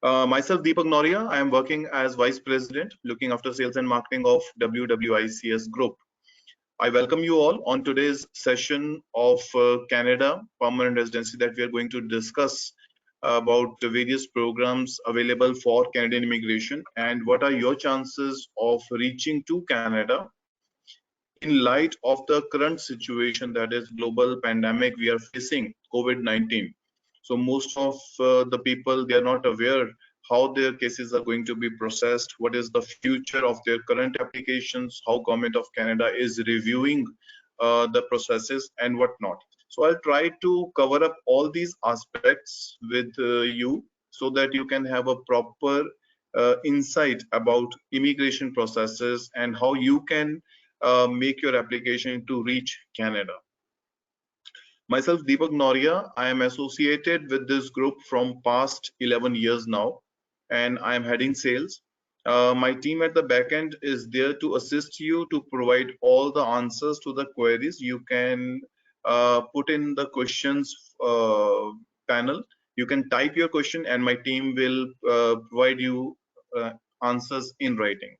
Myself, Deepak Noria. I am working as Vice President, looking after sales and marketing of WWICS Group. I welcome you all on today's session of Canada permanent residency that we are going to discuss about the various programs available for Canadian immigration and what are your chances of reaching to Canada in light of the current situation, that is global pandemic we are facing, COVID-19. So most of the people, they are not aware how their cases are going to be processed, what is the future of their current applications, how Government of Canada is reviewing the processes and whatnot. So I'll try to cover up all these aspects with you so that you can have a proper insight about immigration processes and how you can make your application to reach Canada. Myself, Deepak Noria, I am associated with this group from past 11 years now, and I am heading sales. My team at the back end is there to assist you to provide all the answers to the queries. You can put in the questions panel. You can type your question and my team will provide you answers in writing.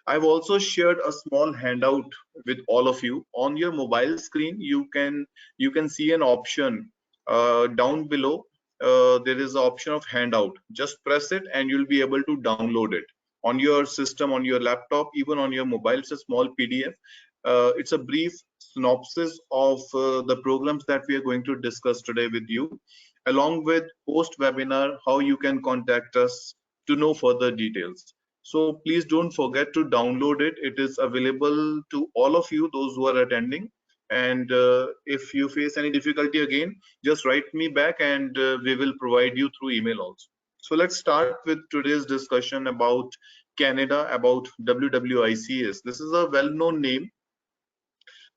I've also shared a small handout with all of you. On your mobile screen, you can see an option down below. There is an option of handout. Just press it and you'll be able to download it on your system, on your laptop, even on your mobile. It's a small PDF. It's a brief synopsis of the programs that we are going to discuss today with you, along with post-webinar, how you can contact us to know further details. So please don't forget to download it. It is available to all of you, those who are attending. And if you face any difficulty again, just write me back and we will provide you through email also. So let's start with today's discussion about Canada, about WWICS. This is a well-known name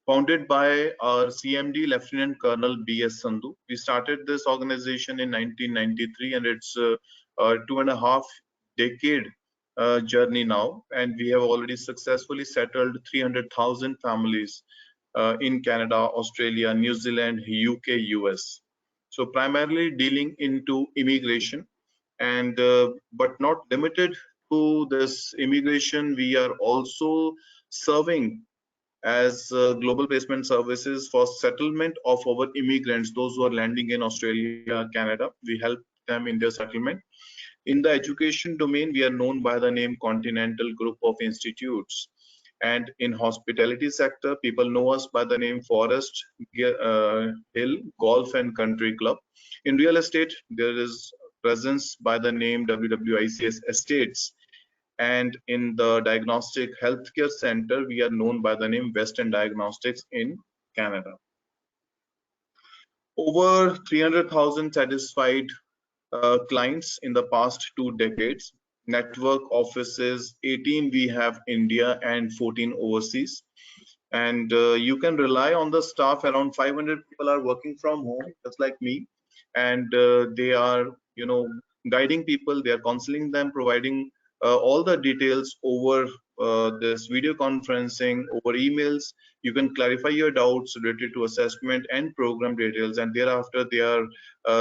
founded by our CMD, Lieutenant Colonel B.S. Sandhu. We started this organization in 1993 and it's a 2.5 decade journey now, and we have already successfully settled 300,000 families in Canada, Australia, New Zealand, UK, US. So primarily dealing into immigration, and but not limited to this immigration, we are also serving as global placement services for settlement of our immigrants, those who are landing in Australia, Canada. We help them in their settlement. In the education domain, we are known by the name Continental Group of Institutes. And in hospitality sector, people know us by the name Forest Hill Golf and Country Club. In real estate, there is presence by the name WWICS Estates. And in the diagnostic healthcare center, we are known by the name Western Diagnostics in Canada. Over 300,000 satisfied clients in the past 2 decades, network offices, 18 we have India and 14 overseas. And you can rely on the staff. Around 500 people are working from home, just like me. And they are, guiding people, they are counseling them, providing all the details over this video conferencing, over emails. You can clarify your doubts related to assessment and program details, and thereafter they are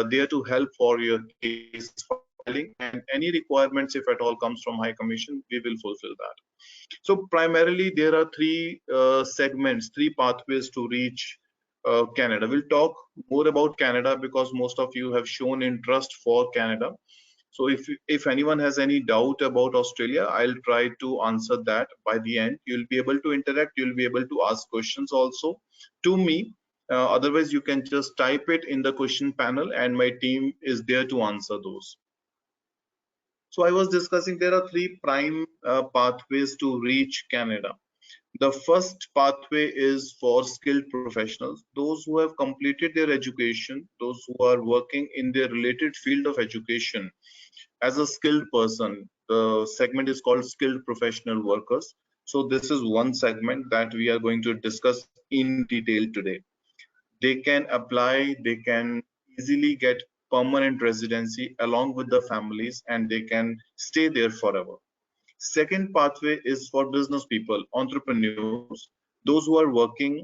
there to help for your case filing and any requirements, if at all, comes from High Commission, we will fulfill that. So primarily there are three segments, three pathways to reach Canada. We'll talk more about Canada because most of you have shown interest for Canada. So if anyone has any doubt about Australia, I'll try to answer that by the end. You'll be able to interact, you'll be able to ask questions also to me. Otherwise, you can just type it in the question panel and my team is there to answer those. So I was discussing there are three prime pathways to reach Canada. The first pathway is for skilled professionals, those who have completed their education, those who are working in their related field of education as a skilled person. The segment is called skilled professional workers. So this is one segment that we are going to discuss in detail today. They can apply, they can easily get permanent residency along with the families, and they can stay there forever. Second pathway is for business people, entrepreneurs, those who are working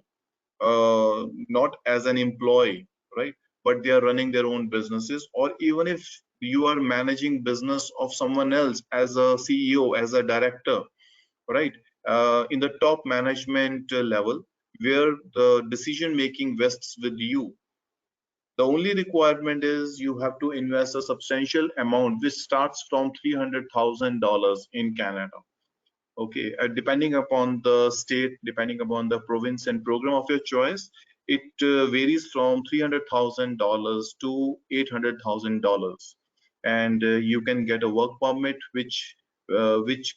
not as an employee, right? But they are running their own businesses, or even if you are managing business of someone else as a CEO, as a director, right? In the top management level, where the decision making vests with you. The only requirement is you have to invest a substantial amount, which starts from $300,000 in Canada. Okay, depending upon the state, depending upon the province and program of your choice, it varies from $300,000 to $800,000, and you can get a work permit, which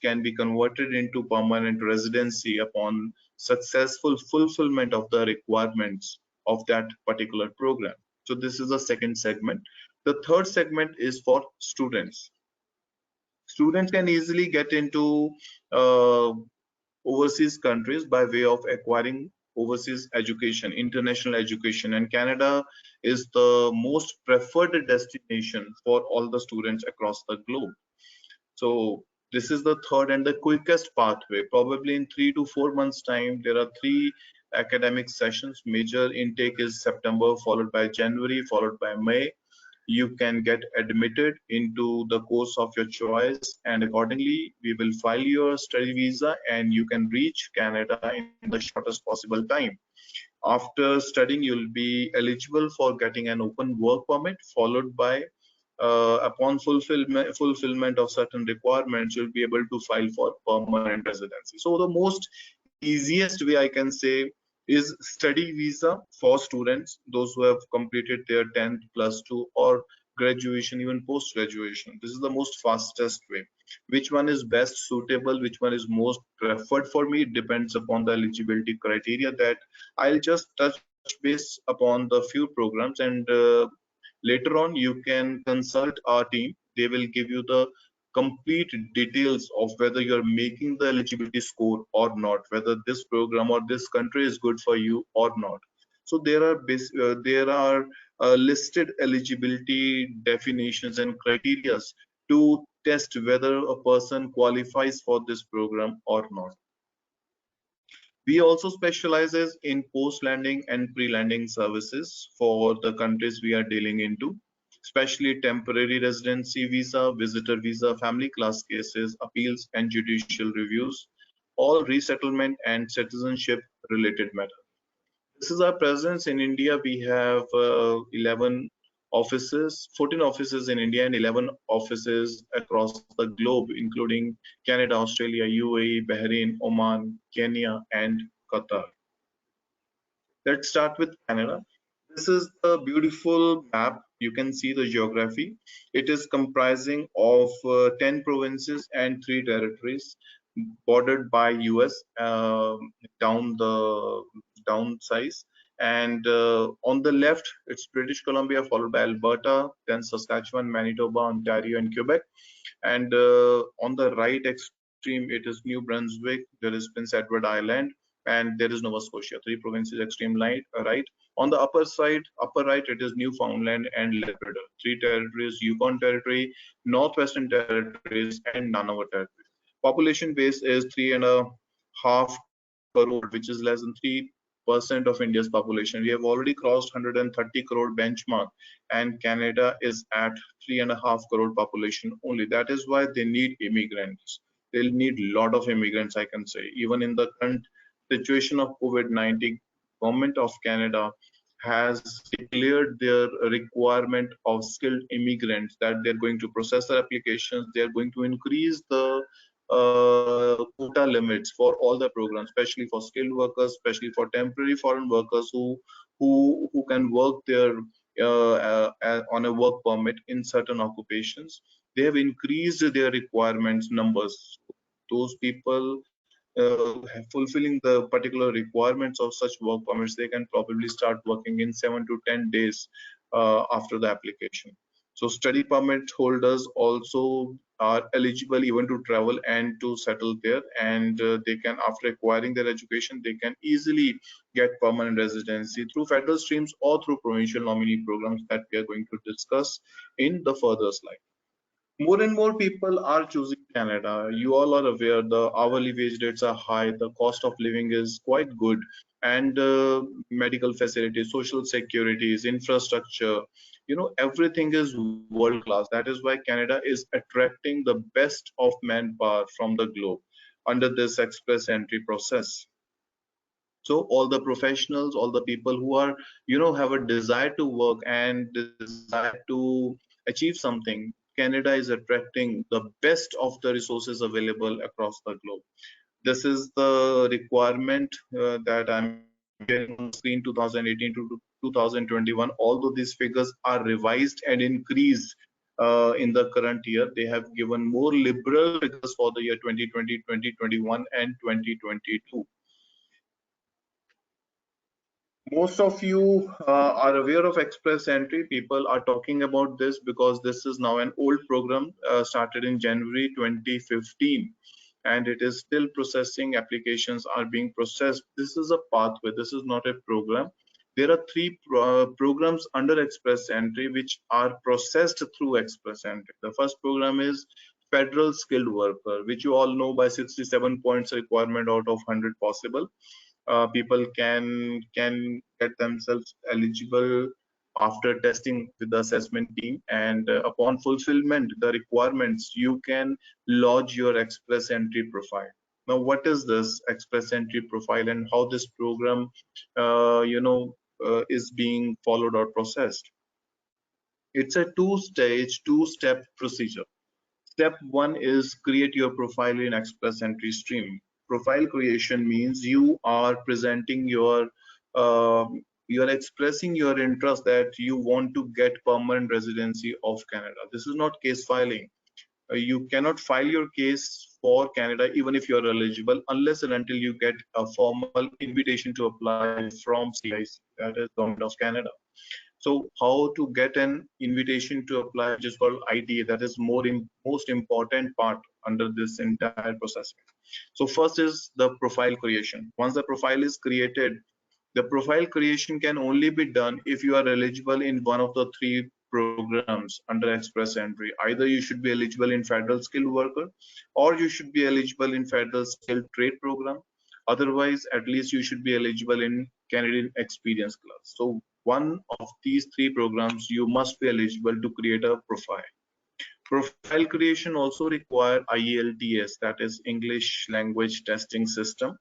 can be converted into permanent residency upon successful fulfillment of the requirements of that particular program. So this is the second segment. The third segment is for students. Students can easily get into uh, overseas countries by way of acquiring overseas education, international education, and Canada is the most preferred destination for all the students across the globe. So this is the third and the quickest pathway. Probably in 3 to 4 months time, there are 3 academic sessions. Major intake is September, followed by January, followed by May. You can get admitted into the course of your choice, and accordingly we will file your study visa and you can reach Canada in the shortest possible time. After studying, you'll be eligible for getting an open work permit, followed by upon fulfillment of certain requirements, you'll be able to file for permanent residency. So the most easiest way I can say is study visa for students, those who have completed their 10th plus 2 or graduation, even post graduation. This is the most fastest way. Which one is best suitable, which one is most preferred for me, it depends upon the eligibility criteria that I'll just touch base upon the few programs, and later on you can consult our team. They will give you the complete details of whether you're making the eligibility score or not, whether this program or this country is good for you or not. So there are listed eligibility definitions and criteria to test whether a person qualifies for this program or not. We also specializes in post-landing and pre-landing services for the countries we are dealing into, especially temporary residency visa, visitor visa, family class cases, appeals and judicial reviews, all resettlement and citizenship related matters. This is our presence in India. We have 11 offices, 14 offices in India and 11 offices across the globe, including Canada, Australia, UAE, Bahrain, Oman, Kenya, and Qatar. Let's start with Canada. This is a beautiful map. You can see the geography. It is comprising of 10 provinces and 3 territories, bordered by US down the down size. And on the left, it's British Columbia, followed by Alberta, then Saskatchewan, Manitoba, Ontario, and Quebec. And on the right extreme, it is New Brunswick, there is Prince Edward Island, and there is Nova Scotia. 3 provinces extreme right. On the upper side, upper right, it is Newfoundland and Labrador. 3 territories: Yukon Territory, Northwestern Territories, and Nunavut Territory. Population base is 3.5 crore, which is less than 3% of India's population. We have already crossed 130 crore benchmark, and Canada is at 3.5 crore population only. That is why they need immigrants. They'll need a lot of immigrants, I can say. Even in the current situation of COVID-19, Government of Canada has declared their requirement of skilled immigrants, that they're going to process their applications, they're going to increase the quota limits for all the programs, especially for skilled workers, especially for temporary foreign workers who can work there on a work permit in certain occupations. They have increased their requirements numbers. Those people fulfilling the particular requirements of such work permits, they can probably start working in 7 to 10 days after the application. So study permit holders also are eligible even to travel and to settle there, and they can, after acquiring their education, they can easily get permanent residency through federal streams or through provincial nominee programs that we are going to discuss in the further slide. More and more people are choosing Canada. You all are aware the hourly wage rates are high, the cost of living is quite good, and medical facilities, social securities, infrastructure, everything is world class. That is why Canada is attracting the best of manpower from the globe under this express entry process. So all the professionals, all the people who are, have a desire to work and desire to achieve something, Canada is attracting the best of the resources available across the globe. This is the requirement that I'm sharing on the screen, 2018 to 2021. Although these figures are revised and increased in the current year, they have given more liberal figures for the year 2020, 2021, and 2022. Most of you are aware of express entry. People are talking about this because this is now an old program, started in January 2015, and it is still processing. Applications are being processed. This is a pathway. This is not a program. There are three programs under express entry which are processed through express entry. The first program is federal skilled worker, which you all know by 67 points requirement out of 100 possible. People can get themselves eligible after testing with the assessment team, and upon fulfillment the requirements, you can lodge your express entry profile. Now, what is this express entry profile and how this program is being followed or processed? It's a two-step procedure. Step one is create your profile in express entry stream. Profile creation means you are presenting you're expressing your interest that you want to get permanent residency of Canada. This is not case filing. You cannot file your case for Canada even if you're eligible unless and until you get a formal invitation to apply from CIC, that is Government of Canada. So how to get an invitation to apply, which is called ITA, that is most important part under this entire process. So first is the profile creation. Once the profile is created, the profile creation can only be done if you are eligible in one of the three programs under express entry. Either you should be eligible in federal skilled worker, or you should be eligible in federal skilled trade program. Otherwise, at least you should be eligible in Canadian experience class. So one of these three programs, you must be eligible to create a profile. Profile creation also require IELTS, that is English language testing system,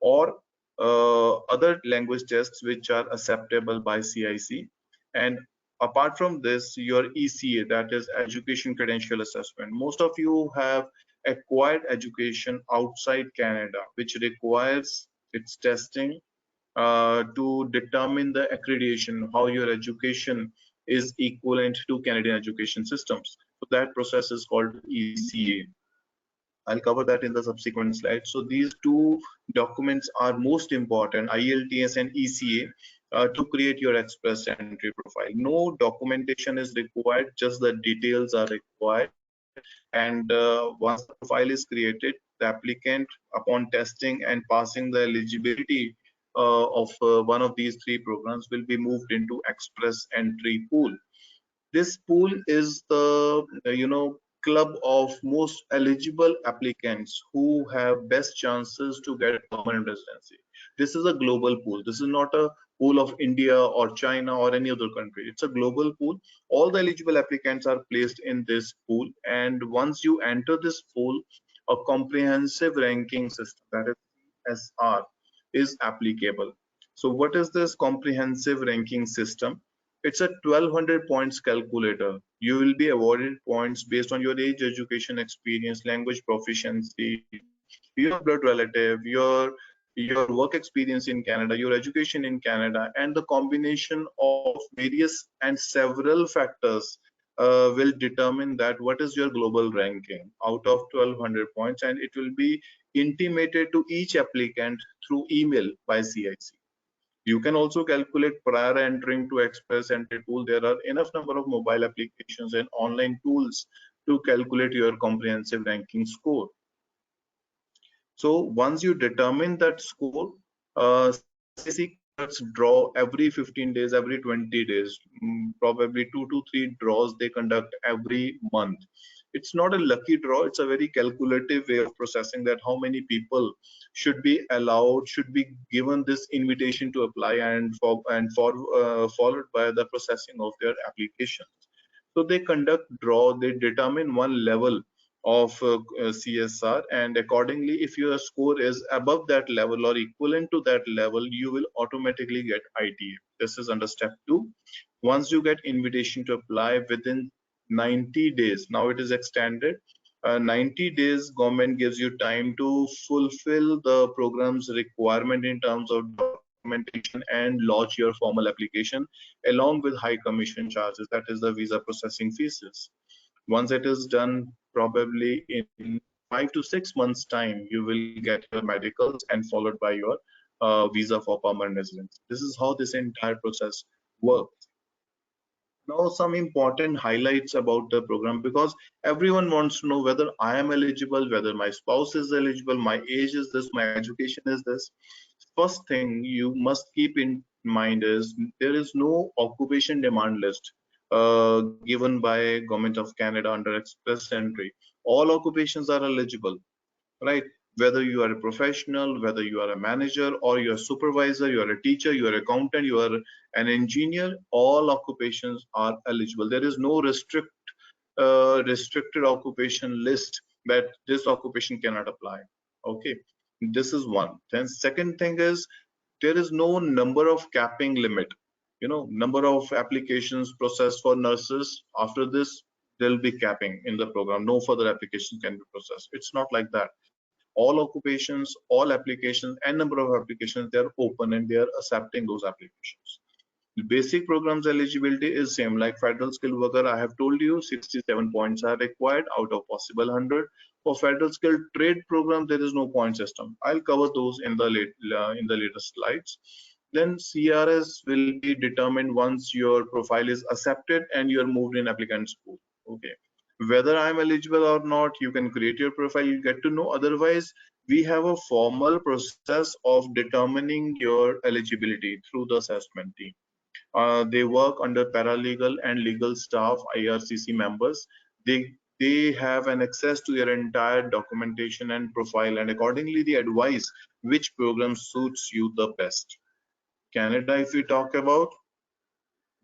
or other language tests which are acceptable by CIC. And apart from this, your ECA, that is Education Credential Assessment. Most of you have acquired education outside Canada, which requires its testing to determine the accreditation, how your education is equivalent to Canadian education systems. So that process is called ECA. I'll cover that in the subsequent slides. So these two documents are most important, IELTS and ECA, to create your express entry profile. No documentation is required, just the details are required. And once the profile is created, the applicant, upon testing and passing the eligibility of one of these three programs, will be moved into express entry pool. This pool is the club of most eligible applicants who have best chances to get permanent residency. This is a global pool. This is not a pool of India or China or any other country. It's a global pool. All the eligible applicants are placed in this pool, and once you enter this pool, a comprehensive ranking system, that is CSR, is applicable. So what is this comprehensive ranking system? It's a 1200 points calculator. You will be awarded points based on your age, education, experience, language proficiency, your blood relative, your work experience in Canada, your education in Canada, and the combination of various and several factors will determine that what is your global ranking out of 1200 points, and it will be intimated to each applicant through email by CIC. You can also calculate prior entering to express entry tool. There are enough number of mobile applications and online tools to calculate your comprehensive ranking score. So once you determine that score, CIC conducts draw every 15 days, every 20 days, probably 2 to 3 draws they conduct every month. It's not a lucky draw, it's a very calculative way of processing that how many people should be allowed, should be given this invitation to apply, and followed by the processing of their applications. So they conduct draw, they determine one level of CSR, and accordingly, if your score is above that level or equivalent to that level, you will automatically get ITA. This is under step 2. Once you get invitation to apply within 90 days, now it is extended. 90 days, government gives you time to fulfill the program's requirement in terms of documentation and lodge your formal application along with high commission charges, that is the visa processing fees. Once it is done, probably in 5 to 6 months time, you will get your medicals and followed by your visa for permanent residence. This is how this entire process works. Now, some important highlights about the program, because everyone wants to know whether I am eligible, whether my spouse is eligible, my age is this, my education is this. First thing you must keep in mind is there is no occupation demand list given by Government of Canada under express entry. All occupations are eligible, right? Whether you are a professional, whether you are a manager or you're a supervisor, you are a teacher, you are an accountant, you are an engineer, all occupations are eligible. There is no restricted occupation list that this occupation cannot apply. Okay, this is one. Then second thing is there is no number of capping limit. Number of applications processed for nurses. After this, there'll be capping in the program. No further applications can be processed. It's not like that. All occupations, all applications, and number of applications, they are open and they are accepting those applications. The basic programs eligibility is same like federal skilled worker. I have told you 67 points are required out of possible 100. For federal skilled trade program, there is no point system. I'll cover those in the later slides. Then CRS will be determined once your profile is accepted and you are moved in applicant's pool. Okay, whether I'm eligible or not, you can create your profile, you get to know. Otherwise, we have a formal process of determining your eligibility through the assessment team. They work under paralegal and legal staff, IRCC members. They have an access to your entire documentation and profile, and accordingly they advise which program suits you the best. Canada, if we talk about,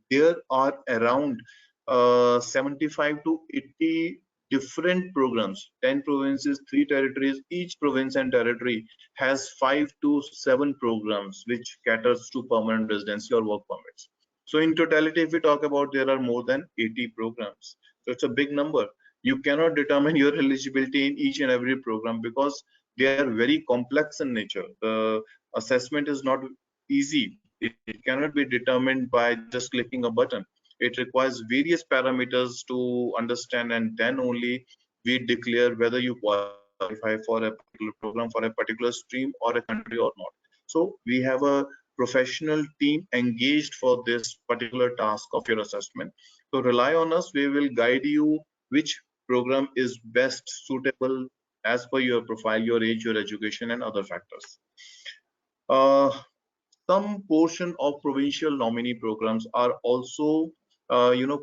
there are around 75 to 80 different programs, 10 provinces, 3 territories. Each province and territory has 5 to 7 programs which caters to permanent residency or work permits. So in totality, if we talk about, there are more than 80 programs. So it's a big number. You cannot determine your eligibility in each and every program because they are very complex in nature. The assessment is not easy. It cannot be determined by just clicking a button. It requires various parameters to understand, and then only we declare whether you qualify for a particular program, for a particular stream or a country or not. So we have a professional team engaged for this particular task of your assessment. So rely on us. We will guide you which program is best suitable as per your profile, your age, your education, and other factors. Some portion of provincial nominee programs are also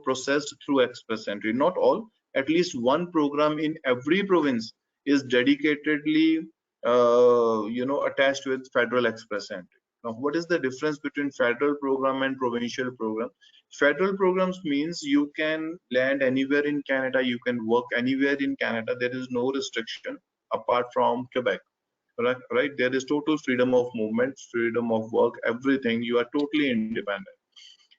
processed through express entry. Not all, at least one program in every province is dedicatedly attached with federal express entry. Now, what is the difference between federal program and provincial program? Federal programs means you can land anywhere in Canada, you can work anywhere in Canada. There is no restriction apart from Quebec. Right? There is total freedom of movement, freedom of work, everything. You are totally independent.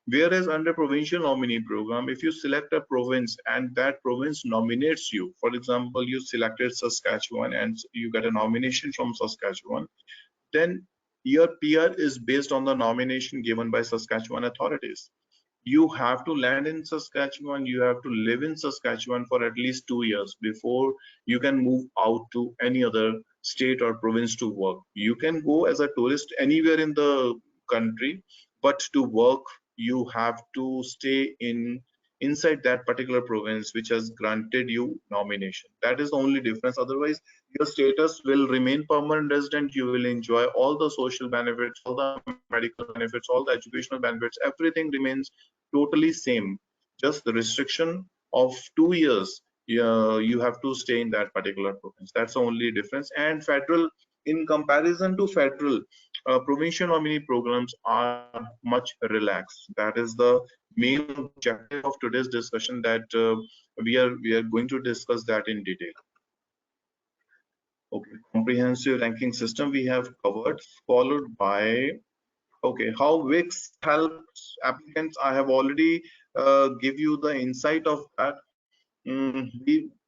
Whereas under provincial nominee program, if you select a province and that province nominates you, for example, you selected Saskatchewan and you get a nomination from Saskatchewan, then your PR is based on the nomination given by Saskatchewan authorities. You have to land in Saskatchewan, you have to live in Saskatchewan for at least 2 years before you can move out to any other state or province to work. You can go as a tourist anywhere in the country, but to work, you have to stay inside that particular province which has granted you nomination. That is the only difference. Otherwise, your status will remain permanent resident. You will enjoy all the social benefits, all the medical benefits, all the educational benefits. Everything remains totally same. Just the restriction of 2 years you have to stay in that particular province. That's the only difference. And federal, in comparison to federal, provincial nominee programs are much relaxed. That is the main objective of today's discussion, that we are going to discuss that in detail. Okay, comprehensive ranking system we have covered, followed by, okay, how WWICS helps applicants. I have already give you the insight of that.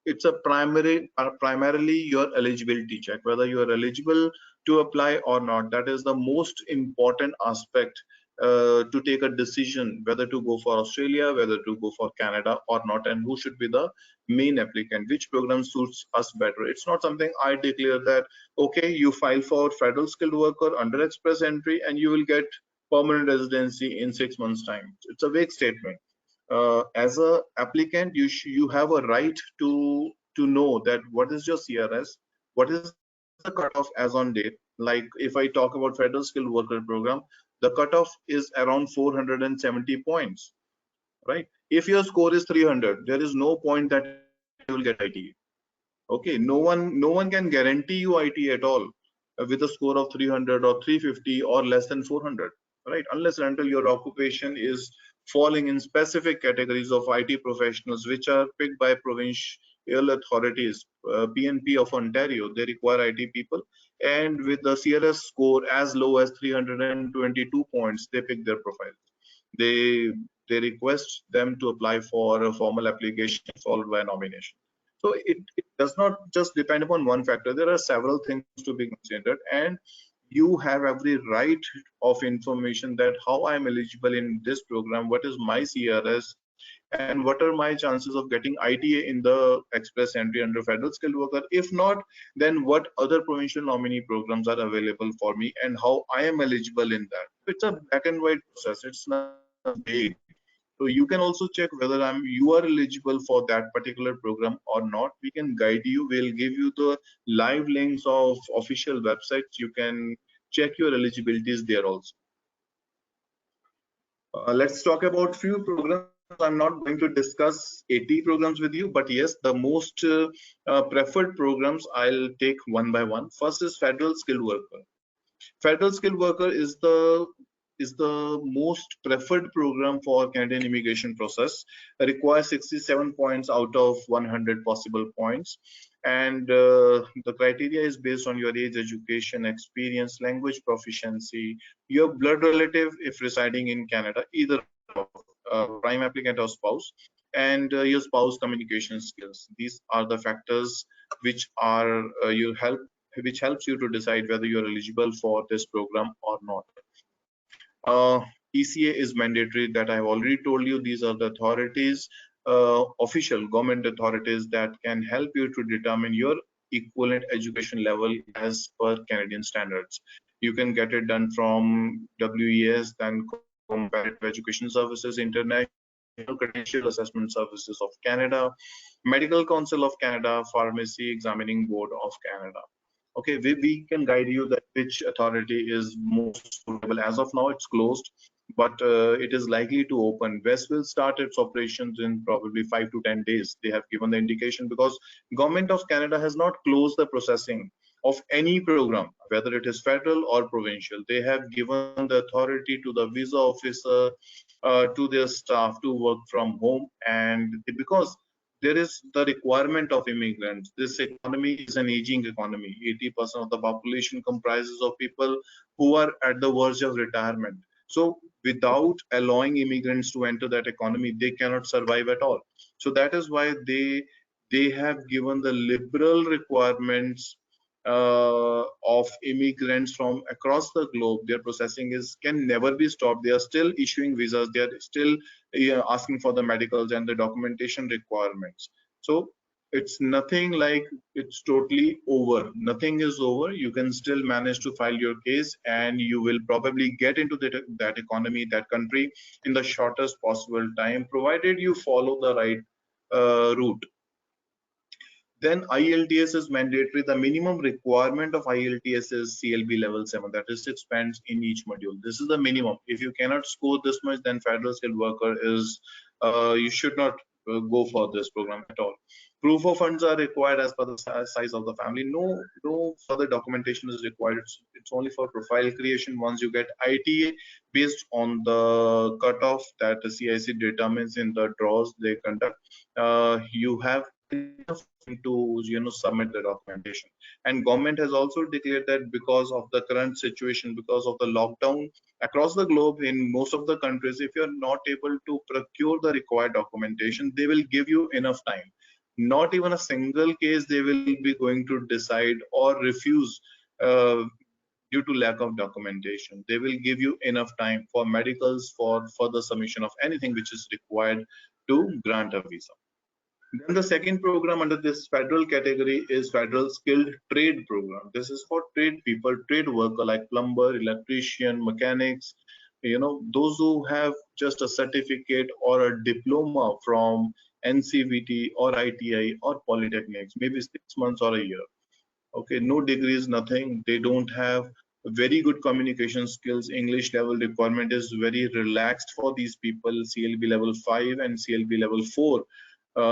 It's a primarily your eligibility check, whether you are eligible to apply or not. That is the most important aspect to take a decision whether to go for Australia, whether to go for Canada or not, and who should be the main applicant, which program suits us better. It's not something I declare that, okay, you file for federal skilled worker under express entry and you will get permanent residency in 6 months time. It's a vague statement. As a applicant, you have a right to know that what is your CRS, what is the cutoff as on date. Like if I talk about federal skilled worker program, the cutoff is around 470 points, right? If your score is 300, there is no point that you will get IT. Okay, no one can guarantee you IT at all with a score of 300 or 350 or less than 400, right? Unless and until your occupation is falling in specific categories of IT professionals, which are picked by provincial authorities. PNP of Ontario, they require IT people, and with the CRS score as low as 322 points, they pick their profile. They request them to apply for a formal application followed by a nomination. So it does not just depend upon one factor. There are several things to be considered, and you have every right of information that how I am eligible in this program, what is my CRS, and what are my chances of getting ITA in the express entry under federal skilled worker. If not, then what other provincial nominee programs are available for me and how I am eligible in that. It's a black and white process. It's not vague. So you can also check whether you are eligible for that particular program or not. We can guide you. We'll give you the live links of official websites. You can check your eligibilities there also. Let's talk about few programs. I'm not going to discuss 80 programs with you, but yes, the most preferred programs I'll take one by one. First is federal skilled worker. Federal skilled worker is the most preferred program for Canadian immigration process. It requires 67 points out of 100 possible points, and the criteria is based on your age, education, experience, language proficiency, your blood relative if residing in Canada, either prime applicant or spouse, and your spouse communication skills. These are the factors which are which helps you to decide whether you're eligible for this program or not. ECA is mandatory, that I've already told you. These are the authorities, official government authorities, that can help you to determine your equivalent education level as per Canadian standards. You can get it done from WES, then Comparative Education Services, International Credential Assessment Services of Canada, Medical Council of Canada, Pharmacy Examining Board of Canada. Okay, we can guide you that which authority is most suitable. As of now, it's closed, but it is likely to open. WES will start its operations in probably 5 to 10 days. They have given the indication, because Government of Canada has not closed the processing of any program, whether it is federal or provincial. They have given the authority to the visa officer, to their staff to work from home, and because there is the requirement of immigrants. This economy is an aging economy. 80% of the population comprises of people who are at the verge of retirement. So without allowing immigrants to enter that economy, they cannot survive at all. So that is why they have given the liberal requirements of immigrants from across the globe. Their processing can never be stopped. They are still issuing visas. They are still asking for the medicals and the documentation requirements. So it's nothing like it's totally over. Nothing is over. You can still manage to file your case, and you will probably get into that economy, that country, in the shortest possible time, provided you follow the right route. Then IELTS is mandatory. The minimum requirement of IELTS is CLB level 7, that is 6 points in each module. This is the minimum. If you cannot score this much, then federal skilled worker is, you should not go for this program at all. Proof of funds are required as per the size of the family. No further documentation is required. It's only for profile creation. Once you get ITA, based on the cutoff that the CIC determines in the draws they conduct, you have enough time to submit the documentation. And government has also declared that because of the current situation, because of the lockdown across the globe in most of the countries, if you're not able to procure the required documentation, they will give you enough time. Not even a single case they will be going to decide or refuse due to lack of documentation. They will give you enough time for medicals, for further submission of anything which is required to grant a visa. Then the second program under this federal category is Federal Skilled Trade Program. This is for trade people, trade worker like plumber, electrician, mechanics, those who have just a certificate or a diploma from NCVT or ITI or polytechnics, maybe 6 months or a year. Okay, no degrees, nothing. They don't have very good communication skills. English level requirement is very relaxed for these people, CLB level 5 and CLB level 4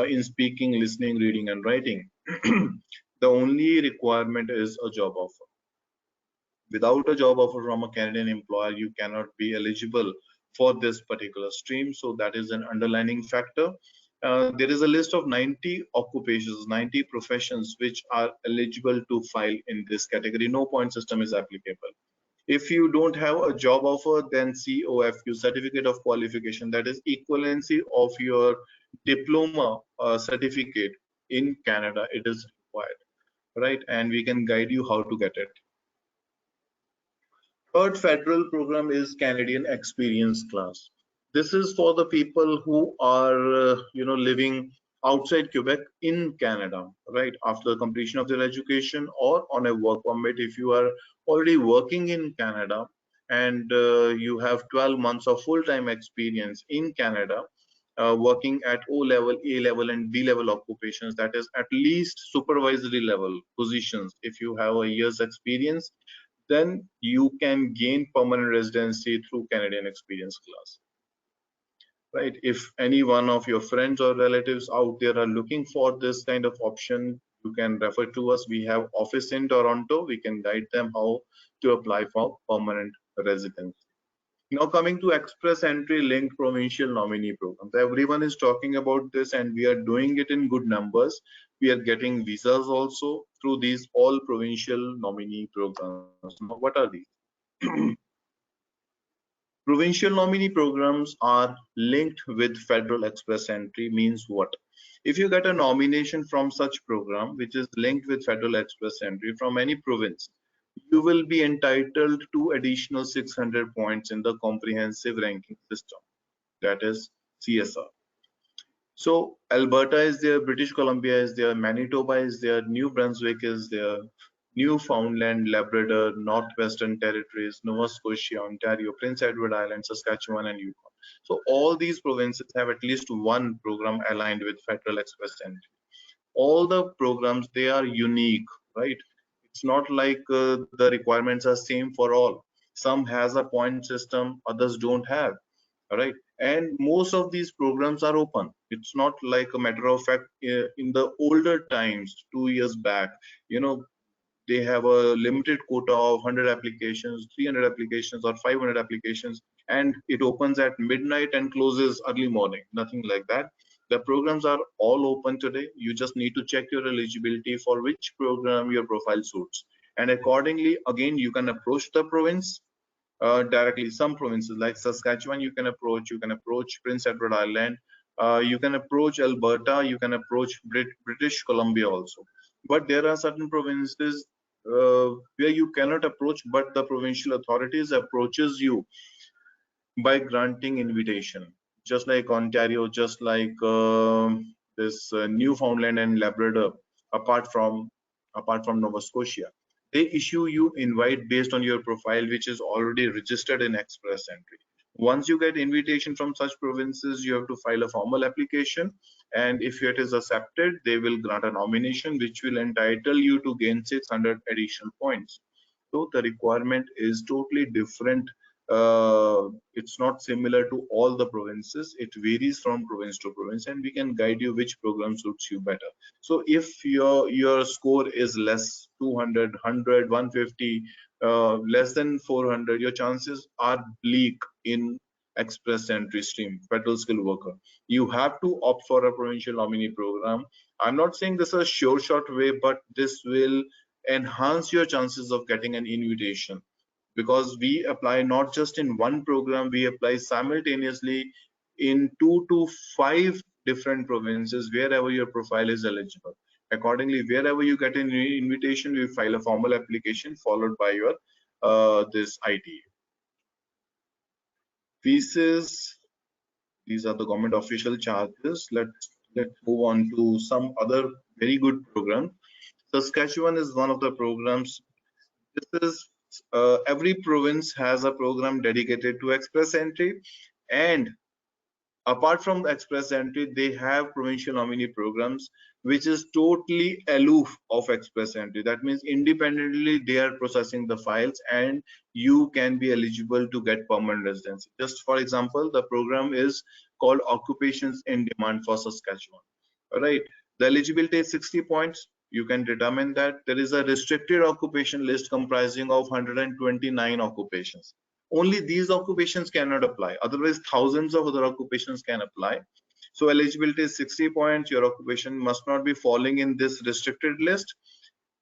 in speaking, listening, reading and writing. The only requirement is a job offer. Without a job offer from a Canadian employer, you cannot be eligible for this particular stream. So that is an underlining factor. There is a list of 90 occupations, 90 professions which are eligible to file in this category. No point system is applicable. If you don't have a job offer, then COFQ, Certificate of Qualification, that is equivalency of your diploma certificate in Canada, it is required, right? And we can guide you how to get it. Third federal program is Canadian Experience Class. This is for the people who are, living outside Quebec in Canada, right? After completion of their education or on a work permit. If you are already working in Canada and you have 12 months of full-time experience in Canada, working at O level, A level, and B level occupations, that is at least supervisory level positions. If you have a year's experience, then you can gain permanent residency through Canadian Experience Class. Right? If any one of your friends or relatives out there are looking for this kind of option, you can refer to us. We have office in Toronto. We can guide them how to apply for permanent residency. Now coming to express entry linked provincial nominee programs. Everyone is talking about this and we are doing it in good numbers. We are getting visas also through these all provincial nominee programs. Now, what are these? Provincial nominee programs are linked with federal express entry. Means what? If you get a nomination from such program which is linked with federal express entry from any province, you will be entitled to additional 600 points in the comprehensive ranking system, that is CSR. So Alberta is there, British Columbia is there, Manitoba is there, New Brunswick is there, Newfoundland, Labrador, Northwestern Territories, Nova Scotia, Ontario, Prince Edward Island, Saskatchewan, and Yukon. So all these provinces have at least one program aligned with federal express entry. All the programs, they are unique, right? It's not like the requirements are same for all. Some has a point system, others don't have. All right, and most of these programs are open. It's not like a matter of fact in the older times, 2 years back, they have a limited quota of 100 applications, 300 applications, or 500 applications, and it opens at midnight and closes early morning. Nothing like that. The programs are all open today. You just need to check your eligibility for which program your profile suits. And accordingly, again, you can approach the province directly. Some provinces like Saskatchewan, you can approach Prince Edward Island, you can approach Alberta, you can approach British Columbia also. But there are certain provinces where you cannot approach, but the provincial authorities approaches you by granting invitation, just like Ontario, just like this Newfoundland and Labrador, apart from Nova Scotia. They issue you invite based on your profile, which is already registered in express entry. Once you get invitation from such provinces, you have to file a formal application, and if it is accepted, they will grant a nomination which will entitle you to gain 600 additional points. So the requirement is totally different it's not similar to all the provinces. It varies from province to province, and we can guide you which program suits you better. So if your score is less, 200, 100, 150, less than 400, your chances are bleak in express entry stream, federal skilled worker. You have to opt for a provincial nominee program. I'm not saying this is a sure shot way, but this will enhance your chances of getting an invitation, because we apply not just in one program, we apply simultaneously in 2 to 5 different provinces wherever your profile is eligible. Accordingly, wherever you get an invitation, we file a formal application followed by your this ITA. Fees, these are the government official charges. Let's move on to some other very good program. Saskatchewan is one of the programs. This is every province has a program dedicated to express entry, and apart from the express entry, they have provincial nominee programs, which is totally aloof of express entry. That means independently they are processing the files, and you can be eligible to get permanent residency. Just for example, the program is called Occupations in Demand for Saskatchewan. All right, the eligibility is 60 points. You can determine that there is a restricted occupation list comprising of 129 occupations. Only these occupations cannot apply, otherwise thousands of other occupations can apply. So eligibility is 60 points. Your occupation must not be falling in this restricted list.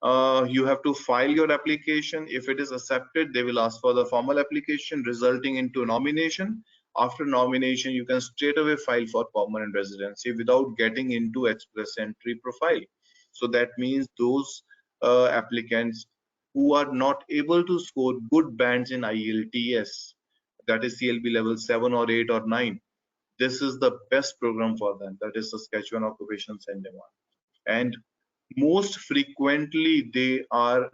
You have to file your application. If it is accepted, they will ask for the formal application resulting into nomination. After nomination, you can straight away file for permanent residency without getting into express entry profile. So that means those applicants who are not able to score good bands in IELTS, that is CLB level 7 or 8 or 9, this is the best program for them. That is Saskatchewan Occupations and Demand. And most frequently they are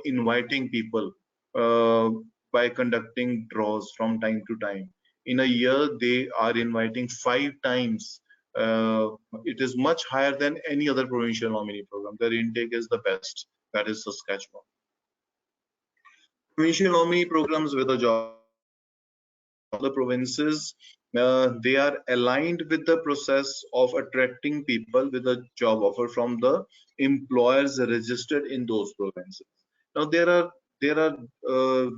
inviting people uh, by conducting draws from time to time. In a year they are inviting 5 times. It is much higher than any other provincial nominee program. Their intake is the best. That is Saskatchewan. Provincial nominee programs with a job the provinces, they are aligned with the process of attracting people with a job offer from the employers registered in those provinces. Now there are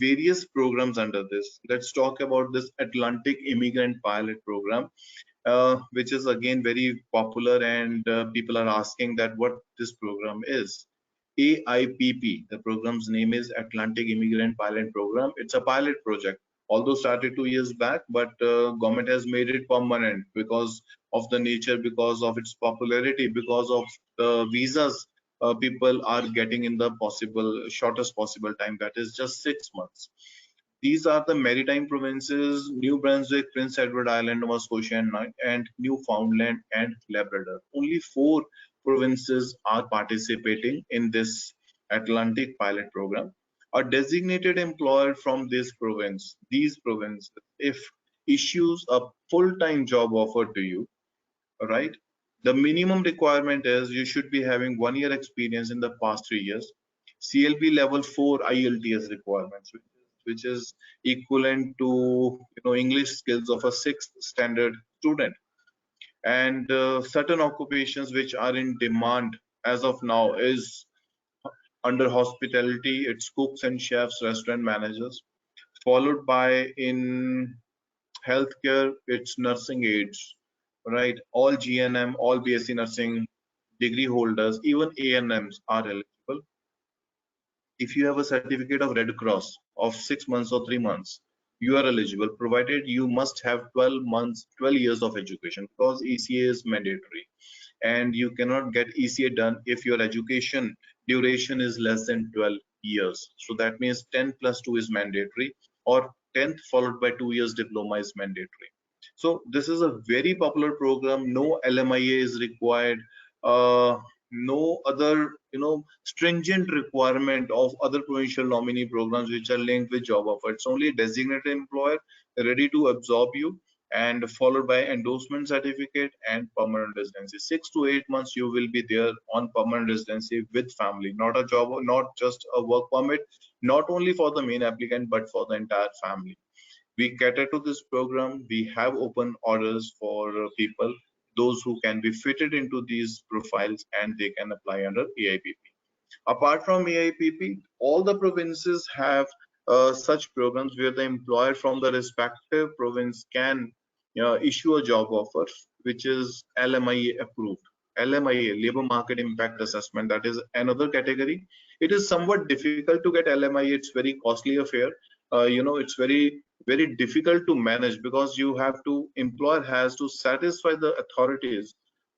various programs under this. Let's talk about this Atlantic Immigrant Pilot Program, which is again very popular, and people are asking that what this program is. AIPP, the program's name is Atlantic Immigrant Pilot Program. It's a pilot project, although started 2 years back, but government has made it permanent because of the nature, because of its popularity, because of the visas people are getting in the shortest possible time, that is just 6 months. These are the maritime provinces: New Brunswick, Prince Edward Island, Nova Scotia, and Newfoundland and Labrador. Only 4 provinces are participating in this Atlantic pilot program. A designated employer from these provinces, if issues a full-time job offer to you, right? The minimum requirement is you should be having 1 year experience in the past 3 years. CLB level 4 IELTS requirements, which is equivalent to English skills of a 6th standard student. And certain occupations which are in demand as of now is under hospitality, it's cooks and chefs, restaurant managers, followed by in healthcare, it's nursing aides, right? All GNM, all BSc nursing degree holders, even ANMs are eligible. If you have a certificate of Red Cross of 6 months or 3 months, you are eligible, provided you must have 12 months, 12 years of education, because ECA is mandatory. And you cannot get ECA done if your education duration is less than 12 years. So that means 10 plus 2 is mandatory, or 10th followed by 2 years diploma is mandatory. So this is a very popular program. No LMIA is required. No other stringent requirement of other provincial nominee programs which are linked with job offer. It's only a designated employer ready to absorb you, and followed by endorsement certificate and permanent residency. 6 to 8 months you will be there on permanent residency with family, not a job, not just a work permit, not only for the main applicant but for the entire family. We cater to this program. We have open orders for people, those who can be fitted into these profiles, and they can apply under EIPP. Apart from EIPP, all the provinces have such programs where the employer from the respective province can issue a job offer, which is LMIA approved. LMIA, Labor Market Impact Assessment, that is another category. It is somewhat difficult to get LMIA. It's very costly affair. It's very difficult to manage because you have to, employer has to satisfy the authorities,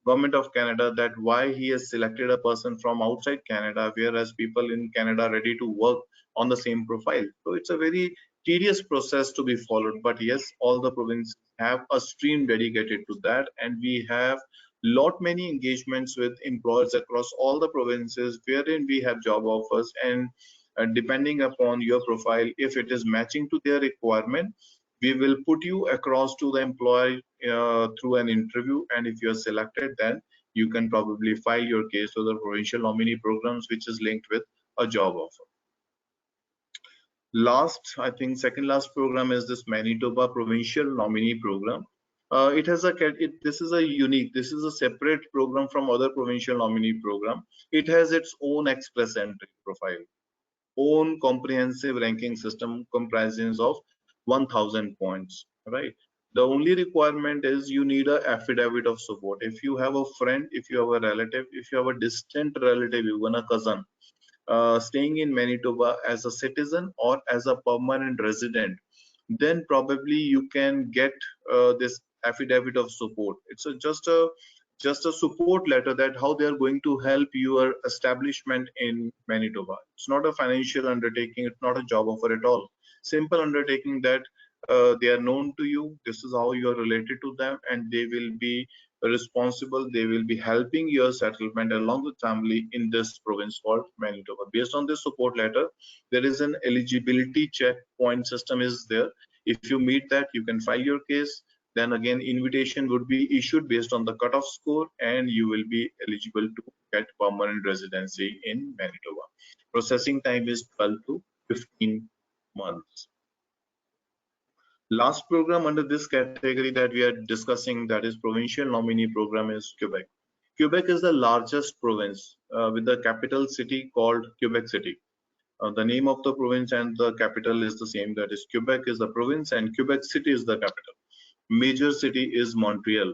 government of Canada, that why he has selected a person from outside Canada, whereas people in Canada are ready to work on the same profile. So it's a very tedious process to be followed. But yes, all the provinces have a stream dedicated to that, and we have lot many engagements with employers across all the provinces wherein we have job offers, and depending upon your profile, if it is matching to their requirement, we will put you across to the employer through an interview, and if you are selected, then you can probably file your case to the provincial nominee programs, which is linked with a job offer. Last, I think second last program is this Manitoba Provincial Nominee Program. It has a this is a unique, this is a separate program from other provincial nominee program. It has its own express entry profile, own comprehensive ranking system comprising of 1000 points, right? The only requirement is you need a affidavit of support. If you have a friend, if you have a relative, if you have a distant relative, even a cousin, staying in Manitoba as a citizen or as a permanent resident, then probably you can get this affidavit of support. It's just a support letter that how they are going to help your establishment in Manitoba. It's not a financial undertaking. It's not a job offer at all. Simple undertaking that they are known to you. This is how you are related to them, and they will be responsible. They will be helping your settlement along with family in this province called Manitoba. Based on this support letter, there is an eligibility check point system is there. If you meet that, you can file your case. Then again, invitation would be issued based on the cutoff score, and you will be eligible to get permanent residency in Manitoba. Processing time is 12 to 15 months. Last program under this category that we are discussing, that is provincial nominee program, is Quebec. Quebec is the largest province with the capital city called Quebec City. The name of the province and the capital is the same, that is Quebec is the province and Quebec City is the capital. Major city is Montreal.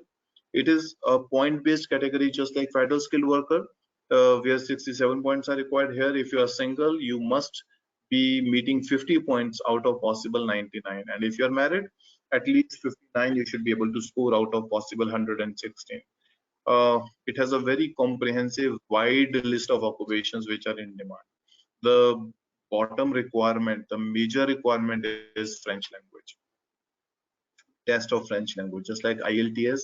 It is a point-based category, just like federal skilled worker, where 67 points are required. Here, if you are single, you must be meeting 50 points out of possible 99, and if you are married, at least 59 you should be able to score out of possible 116. It has a very comprehensive, wide list of occupations which are in demand. The bottom requirement, the major requirement is French language. Test of French language, just like IELTS.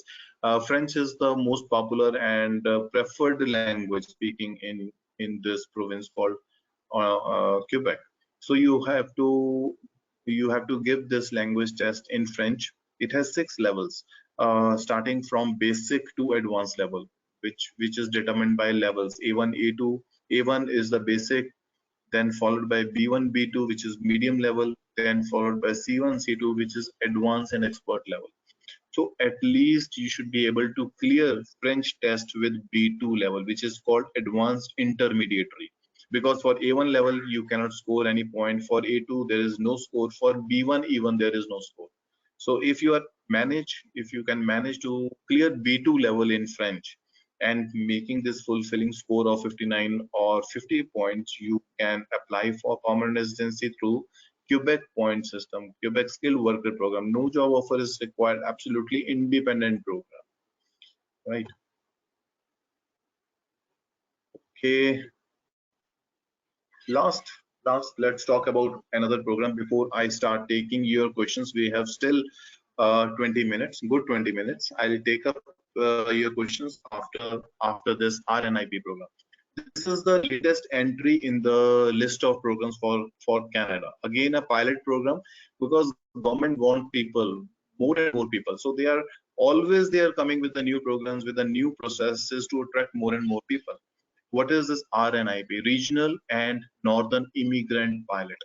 French is the most popular and preferred language speaking in this province called Quebec. So you have to give this language test in French. It has 6 levels, starting from basic to advanced level, which is determined by levels A1, A2. A1 is the basic, then followed by B1, B2, which is medium level, then followed by C1, C2, which is advanced and expert level. So at least you should be able to clear French test with B2 level, which is called advanced intermediary. Because for A1 level, you cannot score any point. For A2, there is no score. For B1, even there is no score. So if you can manage to clear B2 level in French, and making this fulfilling score of 59 or 50 points, you can apply for permanent residency through Quebec point system, Quebec skilled worker program. No job offer is required, absolutely independent program, right? Okay. Last, let's talk about another program before I start taking your questions. We have still 20 minutes, good 20 minutes. I'll take up your questions after this RNIB program. This is the latest entry in the list of programs for Canada. Again, a pilot program, because government want people, more and more people. So they are coming with the new programs, with the new processes to attract more and more people. What is this RNIB? Regional and Northern Immigrant Pilot.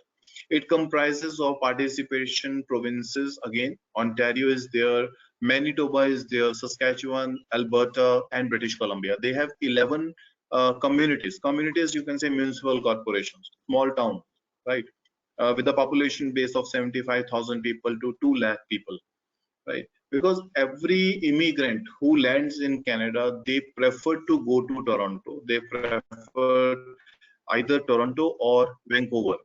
It comprises of participation provinces. Again, Ontario is there, Manitoba is there, Saskatchewan, Alberta, and British Columbia. They have 11 communities. Communities, you can say municipal corporations, small town, right? With a population base of 75,000 people to 2 lakh people, right? Because every immigrant who lands in Canada, they prefer to go to Toronto. They prefer either Toronto or Vancouver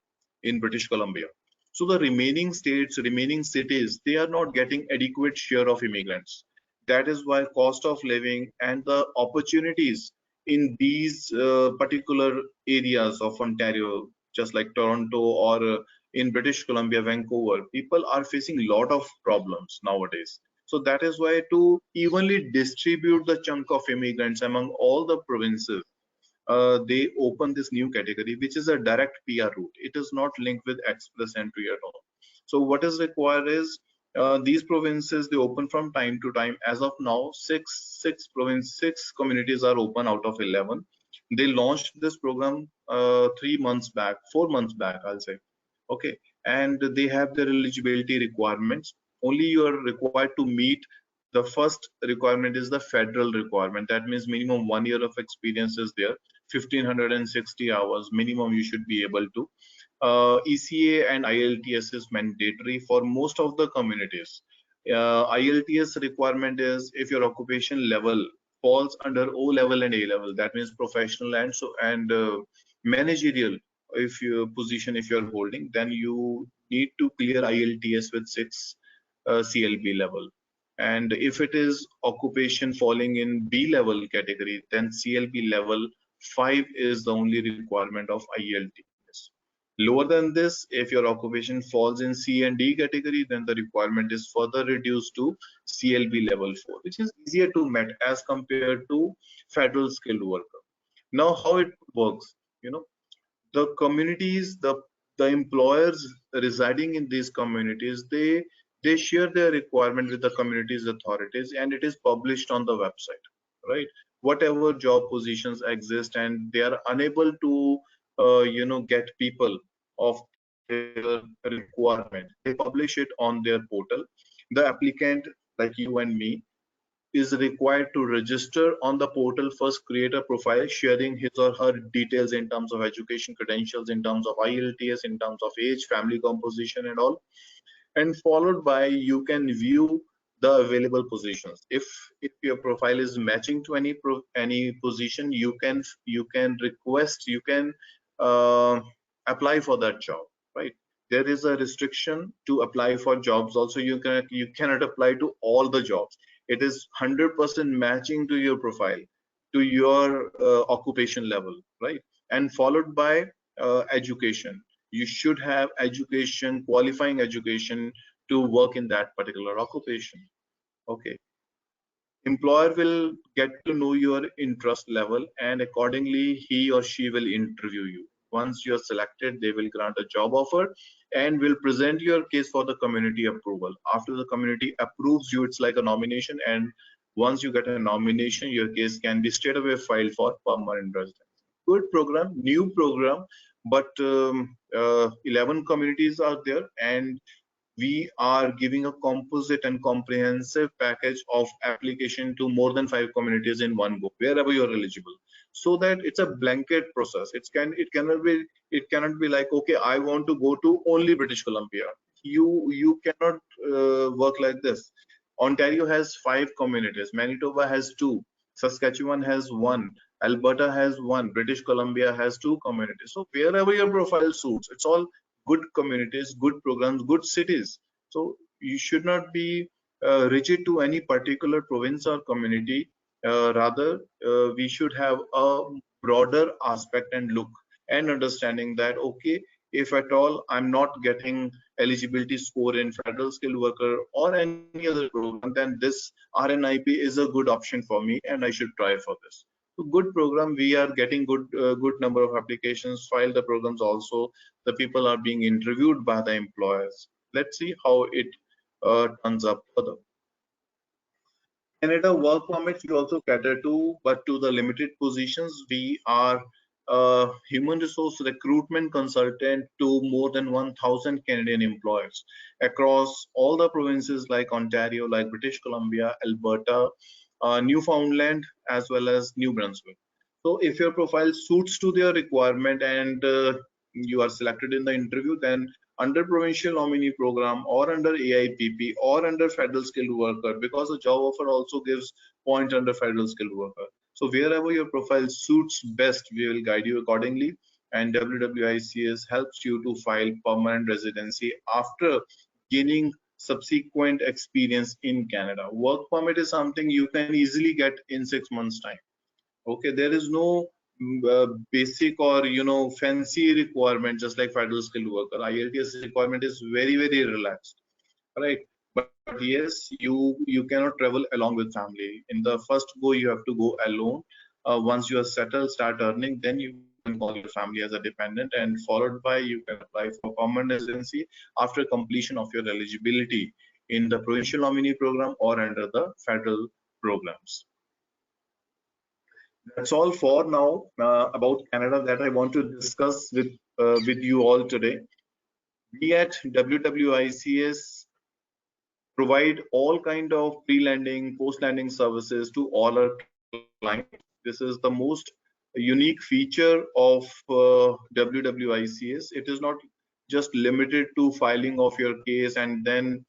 in British Columbia. So the remaining states, remaining cities, they are not getting adequate share of immigrants. That is why cost of living and the opportunities in these particular areas of Ontario, just like Toronto or in British Columbia, Vancouver, people are facing a lot of problems nowadays. So that is why to evenly distribute the chunk of immigrants among all the provinces, they open this new category, which is a direct PR route. It is not linked with express entry at all. So what is required is these provinces, they open from time to time. As of now, six communities are open out of 11. They launched this program 3 months back, 4 months back, I'll say. Okay, and they have their eligibility requirements. Only you are required to meet the first requirement is the federal requirement. That means minimum 1 year of experience is there, 1560 hours minimum you should be able to. ECA and IELTS is mandatory for most of the communities. IELTS requirement is if your occupation level falls under O level and A level, that means professional and managerial. If your position, if you're holding, then you need to clear IELTS with 6 CLB level. And if it is occupation falling in B level category, then CLB level 5 is the only requirement of IELTS. Lower than this, if your occupation falls in C and D category, then the requirement is further reduced to CLB level 4, which is easier to meet as compared to federal skilled worker. Now, how it works, you know, the communities, the employers residing in these communities, they share their requirement with the communities authorities, and it is published on the website, right? Whatever job positions exist and they are unable to get people of their requirement, they publish it on their portal. The applicant, like you and me, is required to register on the portal, first create a profile sharing his or her details in terms of education credentials, in terms of IELTS, in terms of age, family composition and all, and followed by you can view the available positions. If your profile is matching to any position, you can request, you can apply for that job, right? There is a restriction to apply for jobs also. You cannot apply to all the jobs. It is 100% matching to your profile, to your occupation level, right? And followed by education. You should have education, qualifying education to work in that particular occupation. Okay. Employer will get to know your interest level, and accordingly he or she will interview you. Once you are selected, they will grant a job offer and will present your case for the community approval. After the community approves you, it's like a nomination, and once you get a nomination, your case can be straight away filed for permanent residence. Good program, new program, but 11 communities are there, and we are giving a composite and comprehensive package of application to more than 5 communities in one go, wherever you're eligible, so that it's a blanket process. It cannot be like, okay, I want to go to only British Columbia. You cannot work like this. Ontario has 5 communities, Manitoba has 2, Saskatchewan has 1, Alberta has 1, British Columbia has 2 communities. So wherever your profile suits, it's all good communities, good programs, good cities. So you should not be rigid to any particular province or community. Rather, we should have a broader aspect and look and understanding that, okay, if at all I'm not getting eligibility score in federal skilled worker or any other program, then this RNIB is a good option for me and I should try for this. So good program. We are getting good number of applications, file the programs also. The people are being interviewed by the employers. Let's see how it turns up further. Canada work permits we also cater to, but to the limited positions. We are human resource recruitment consultant to more than 1,000 Canadian employers across all the provinces like Ontario, like British Columbia, Alberta, Newfoundland, as well as New Brunswick. So if your profile suits to their requirement and you are selected in the interview, then under provincial nominee program or under AIPP or under federal skilled worker, because the job offer also gives point under federal skilled worker. So wherever your profile suits best, we will guide you accordingly. And WWICS helps you to file permanent residency after gaining subsequent experience in Canada. Work permit is something you can easily get in 6 months time. Okay, there is no basic or fancy requirement just like federal skilled worker. IELTS requirement is very relaxed, right? But yes, you cannot travel along with family. In the first go, you have to go alone. Once you are settled, start earning, then you can call your family as a dependent, and followed by you can apply for permanent residency after completion of your eligibility in the provincial nominee program or under the federal programs. That's all for now about Canada that I want to discuss with you all today. We at WWICS provide all kind of pre-landing, post-landing services to all our clients. This is the most unique feature of WWICS. It is not just limited to filing of your case and then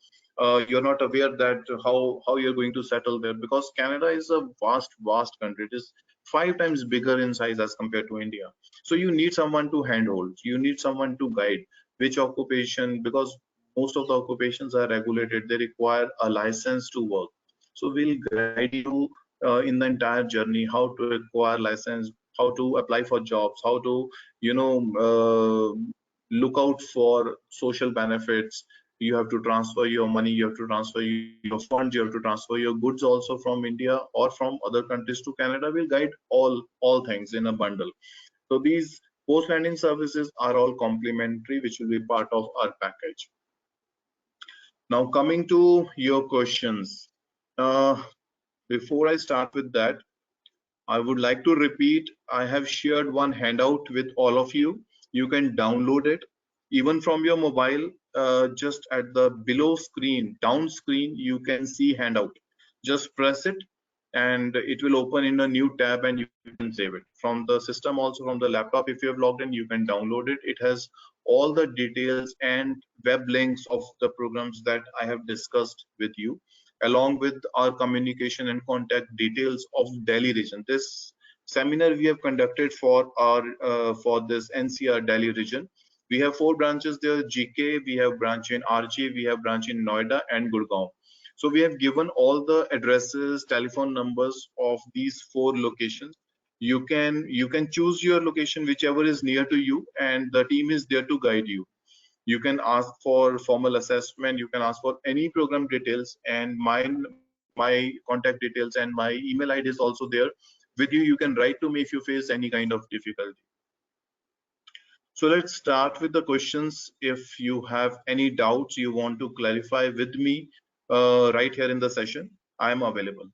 you're not aware that how you're going to settle there, because Canada is a vast country. It is 5 times bigger in size as compared to India. So you need someone to handhold, you need someone to guide which occupation, because most of the occupations are regulated, they require a license to work. So we'll guide you in the entire journey, how to acquire license, how to apply for jobs, how to look out for social benefits. You have to transfer your money, you have to transfer your funds, you have to transfer your goods also from India or from other countries to Canada. We'll guide all things in a bundle. So these post-landing services are all complimentary, which will be part of our package. Now coming to your questions, before I start with that, I would like to repeat, I have shared one handout with all of you. You can download it even from your mobile. Just at the below screen, down screen, you can see handout. Just press it and it will open in a new tab and you can save it. From the system, also from the laptop, if you have logged in, you can download it. It has all the details and web links of the programs that I have discussed with you, along with our communication and contact details of Delhi region. This seminar we have conducted for our for this NCR Delhi region. We have 4 branches there: GK, we have branch in RG, we have branch in Noida and Gurgaon. So we have given all the addresses, telephone numbers of these 4 locations. You can choose your location whichever is near to you, and the team is there to guide you. You can ask for formal assessment, you can ask for any program details, and my contact details and my email ID is also there with you. You can write to me if you face any kind of difficulty. So let's start with the questions. If you have any doubts you want to clarify with me right here in the session, I am available.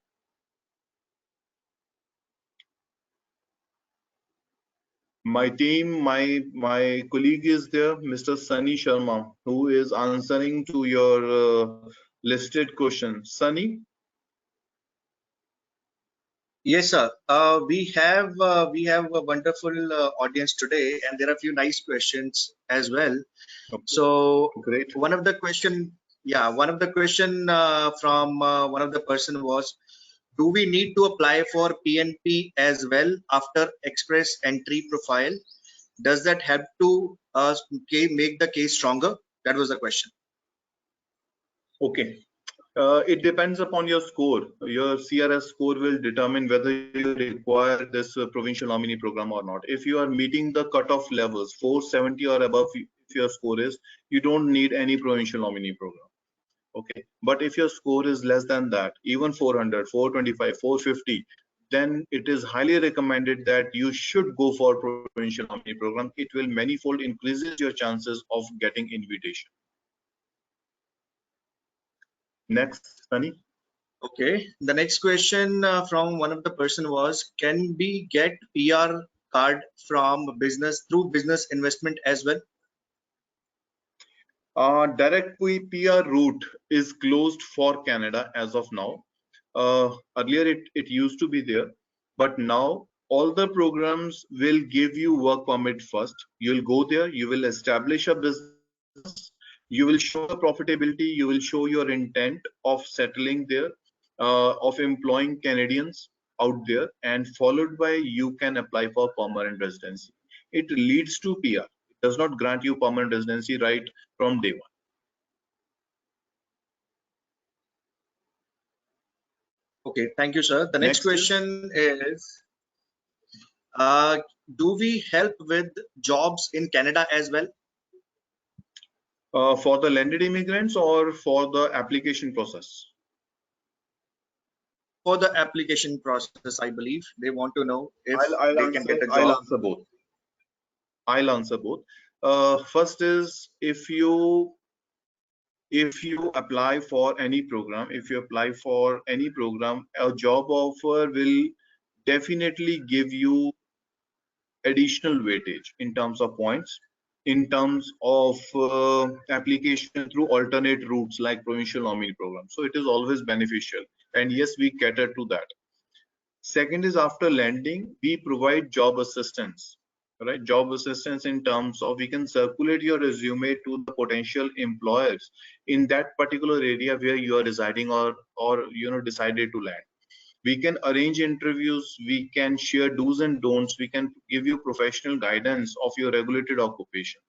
My team, my colleague is there, Mr. Sunny Sharma, who is answering to your listed questions. Sunny? Yes, sir. We have a wonderful audience today, and there are a few nice questions as well. Okay. So Great. one of the question from one of the person was, do we need to apply for PNP as well after express entry profile? Does that help to make the case stronger? That was the question. Okay. It depends upon your score. Your CRS score will determine whether you require this provincial nominee program or not. If you are meeting the cutoff levels, 470 or above, if your score is, you don't need any provincial nominee program. Okay. But if your score is less than that, even 400, 425, 450, then it is highly recommended that you should go for provincial nominee program. It will manifold increases your chances of getting invitation. Next, Sunny. Okay. The next question from one of the person was, can we get PR card from business through business investment as well? Direct PR route is closed for Canada as of now. Earlier it used to be there, but now all the programs will give you work permit first. You'll go there, you will establish a business, you will show the profitability, you will show your intent of settling there, of employing Canadians out there, and followed by you can apply for permanent residency. It leads to PR. It does not grant you permanent residency right from day one. Okay, thank you, sir. The next question is, do we help with jobs in Canada as well? For the landed immigrants or for the application process? For the application process, I believe they want to know if they can get a job. I'll answer both. I'll answer both. First is if you apply for any program, a job offer will definitely give you additional weightage in terms of points, in terms of application through alternate routes like provincial nominee program. So it is always beneficial, and yes, we cater to that. Second is after landing, we provide job assistance, right? Job assistance in terms of we can circulate your resume to the potential employers in that particular area where you are residing or decided to land. We can arrange interviews, we can share do's and don'ts, we can give you professional guidance of your regulated occupation,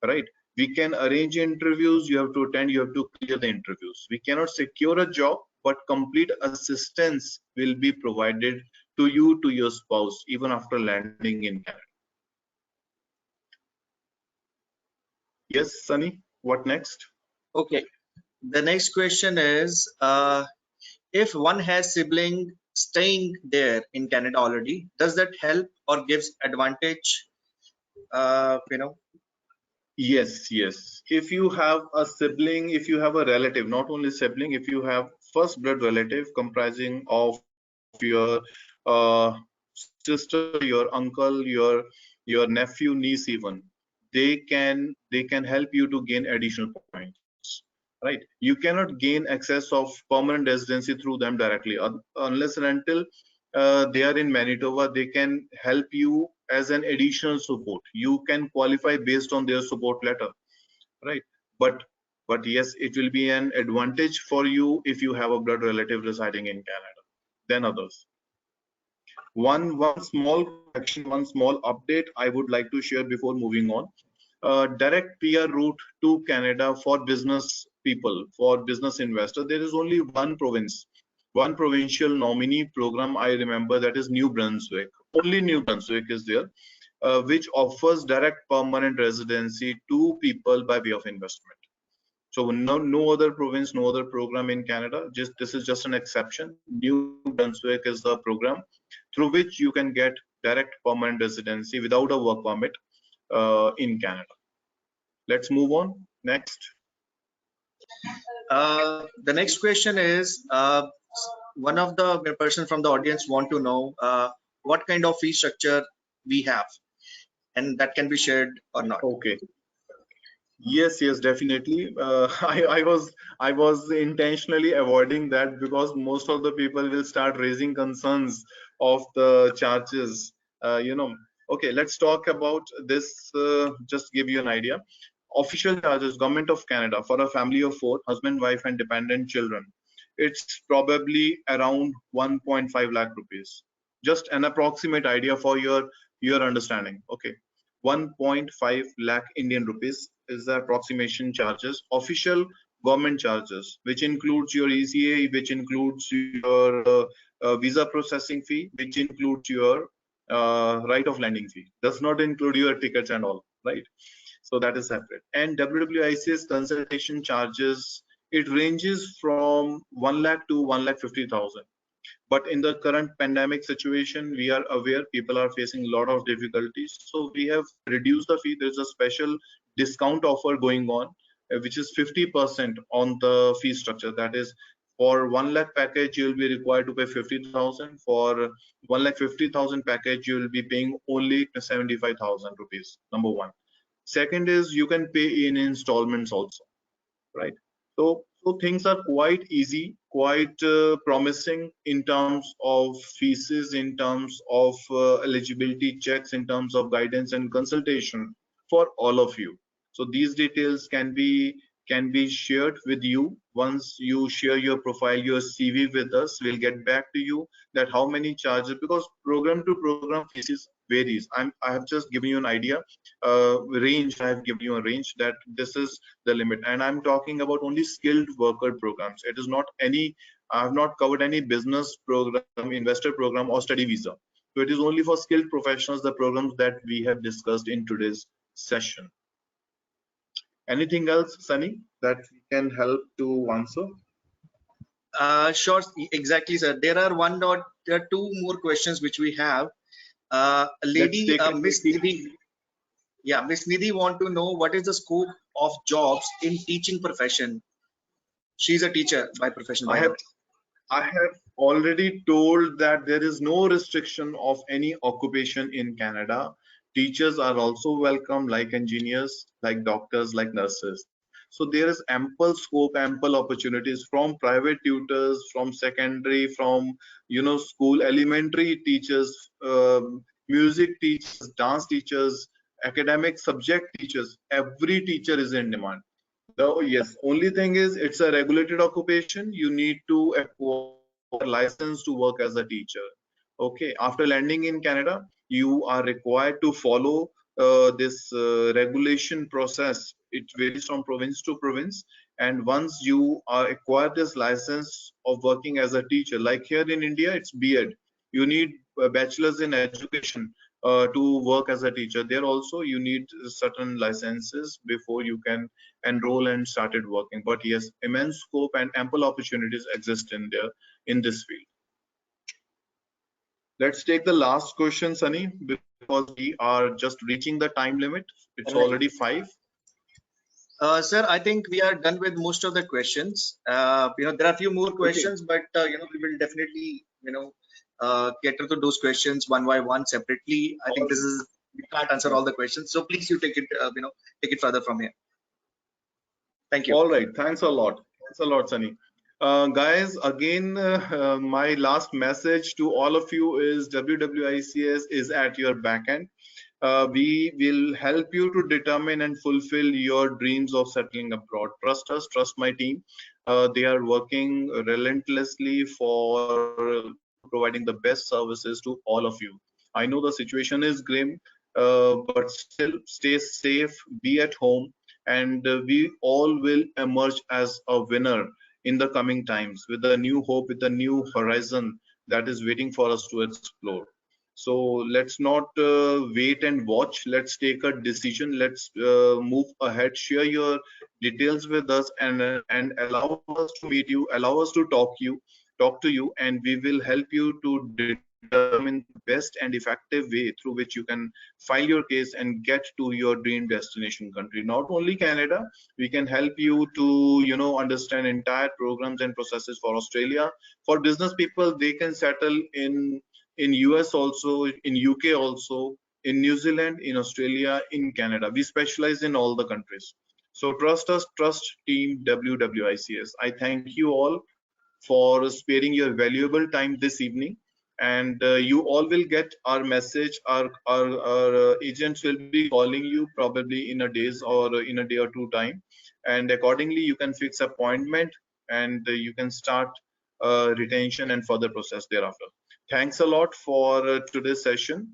right? We can arrange interviews, you have to attend, you have to clear the interviews. We cannot secure a job, but complete assistance will be provided to you, to your spouse, even after landing in Canada. Yes, Sunny, what next? Okay, the next question is, if one has sibling staying there in Canada already, does that help or gives advantage? Yes. If you have a sibling, if you have a relative, not only sibling, if you have first blood relative comprising of your sister, your uncle, your nephew, niece, even they can help you to gain additional points, right? You cannot gain access of permanent residency through them directly unless and until they are in Manitoba. They can help you as an additional support. You can qualify based on their support letter, right? But yes, it will be an advantage for you if you have a blood relative residing in Canada than others. One small correction, one small update I would like to share before moving on. Direct PR route to Canada for business people, for business investors, there is only one province, one provincial nominee program I remember, that is New Brunswick. Only New Brunswick is there, which offers direct permanent residency to people by way of investment. So no other province, no other program in Canada. This is just an exception. New Brunswick is the program through which you can get direct permanent residency without a work permit in Canada. Let's move on. Next. The next question is, one of the person from the audience want to know what kind of fee structure we have, and that can be shared or not. Okay. Yes, definitely. I was intentionally avoiding that because most of the people will start raising concerns of the charges. Okay, let's talk about this. Just give you an idea. Official charges, Government of Canada, for a family of 4, husband, wife, and dependent children, it's probably around 1.5 lakh rupees. Just an approximate idea for your understanding. Okay, 1.5 lakh Indian rupees is the approximation charges, official government charges, which includes your ECA, which includes your visa processing fee, which includes your right of landing fee. Does not include your tickets and all, right? So that is separate. And WWICS consultation charges, it ranges from 1 lakh to 1,50,000. But in the current pandemic situation, we are aware people are facing a lot of difficulties. So we have reduced the fee. There's a special discount offer going on, which is 50% on the fee structure. That is For 1 lakh package, you will be required to pay 50,000. For 1,50,000 package, you will be paying only 75,000 rupees. Number one. Second is you can pay in installments also, right? So things are quite easy, quite promising in terms of fees, in terms of eligibility checks, in terms of guidance and consultation for all of you. So these details can be shared with you. Once you share your profile, your CV with us, we'll get back to you that how many charges, because program to program fees varies. I have just given you an idea, range. I have given you a range that this is the limit, and I'm talking about only skilled worker programs. It is not any, I have not covered any business program, investor program, or study visa. So it is only for skilled professionals, the programs that we have discussed in today's session. Anything else, Sunny, that we can help to answer? Sure, exactly, sir. There are two more questions which we have. Lady, Miss Nidhi, yeah, Miss Nidhi want to know what is the scope of jobs in teaching profession. She's a teacher by profession, by the way. I have already told that there is no restriction of any occupation in Canada. Teachers are also welcome, like engineers, like doctors, like nurses. So there is ample scope, ample opportunities from private tutors, from secondary, from school, elementary teachers, music teachers, dance teachers, academic subject teachers. Every teacher is in demand. Oh, yes. Only thing is, it's a regulated occupation. You need to acquire license to work as a teacher. Okay. After landing in Canada, you are required to follow this regulation process. It varies from province to province. And once you acquire this license of working as a teacher, like here in India, it's B.Ed. You need a bachelor's in education to work as a teacher. There also you need certain licenses before you can enroll and started working. But yes, immense scope and ample opportunities exist in there in this field. Let's take the last question, Sunny, because we are just reaching the time limit. It's already 5. Sir, I think we are done with most of the questions. There are a few more questions, but we will definitely cater to those questions one by one separately. I think we can't answer all the questions, so please you take it take it further from here. Thank you. All right, thanks a lot. Thanks a lot, Sunny. Guys, again, my last message to all of you is WWICS is at your back end. We will help you to determine and fulfill your dreams of settling abroad. Trust us, trust my team. They are working relentlessly for providing the best services to all of you. I know the situation is grim, but still stay safe, be at home, and we all will emerge as a winner in the coming times with a new hope, with a new horizon that is waiting for us to explore. So let's not wait and watch. Let's take a decision. Let's move ahead. Share your details with us and allow us to meet you. Allow us to talk to you, and we will help you to determine the best and effective way through which you can file your case and get to your dream destination country. Not only Canada, we can help you to understand entire programs and processes for Australia. For business people, they can settle in US also, in UK also, in New Zealand, in Australia, in Canada. We specialize in all the countries. So trust us, trust team WWICS. I thank you all for sparing your valuable time this evening. And you all will get our message. Our agents will be calling you probably in a days or in a day or two time. And accordingly, you can fix appointment and you can start retention and further process thereafter. Thanks a lot for today's session.